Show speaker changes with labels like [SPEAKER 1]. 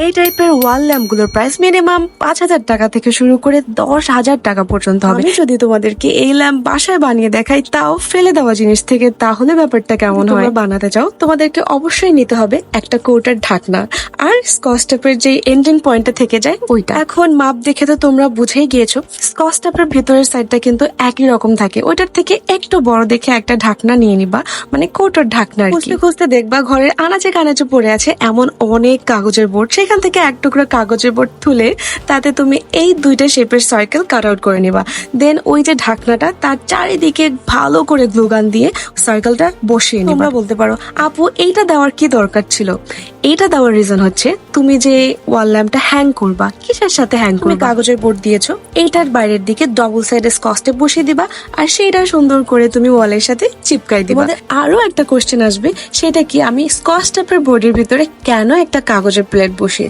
[SPEAKER 1] এই টাইপের ওয়াল ল্যাম্প গুলোর প্রাইস মিনিমাম 5,000 টাকা থেকে শুরু করে 10,000 টাকা পর্যন্ত হবে। আমি যদি তোমাদেরকে এই ল্যাম্প বাসায় বানিয়ে দেখাই, তাও ফেলে দেওয়া জিনিস থেকে, তাহলে ব্যাপারটা কেমন হয়? বানাতে চাও, তোমাদেরকে অবশ্যই নিতে হবে একটা কৌটার ঢাকনা আর স্কচ টেপের যে এন্ডিং পয়েন্টটা থেকে যায় ওইটা। এখন মাপ দেখে তো তোমরা বুঝেই গিয়েছো, স্কচ টেপের ভেতরের সাইডটা কিন্তু একই রকম থাকে, ওইটার থেকে একটু বড় দেখে একটা ঢাকনা নিয়ে নিবা, মানে কৌটার ঢাকনা। খুঁজতে খুঁজতে দেখবা ঘরের আনাচে কানাচে পড়ে আছে এমন অনেক কাগজের বোর্ড, সেখান থেকে এক টুকরো কাগজের বোর্ড তুলে তাতে তুমি এই দুইটা শেপের সার্কেল কাট আউট করে নিবা। দেন ওই যে ঢাকনাটা, তার চারিদিকে ভালো করে গ্লুগান দিয়ে সার্কেলটা বসিয়ে নিবা। তোমরা বলতে পারো, আপু এইটা দেওয়ার কি দরকার ছিল? এইটা দেওয়ার রিজন হচ্ছে, তুমি যে ওয়াল ল্যাম্পটা হ্যাং করবা, কিসের সাথে হ্যাং করবা? কাগজের বোর্ড দিয়েছো, এইটার বাইরের দিকে ডবল সাইডে স্কচ টেপ বসিয়ে দিবা, আর সেইটা সুন্দর করে তুমি ওয়ালের সাথে চিপকাই দিবা। আরো একটা কোশ্চেন আসবে, সেটা কি, আমি স্কচ টেপের বোর্ডের ভিতরে কেন একটা কাগজের প্লেট বসিয়ে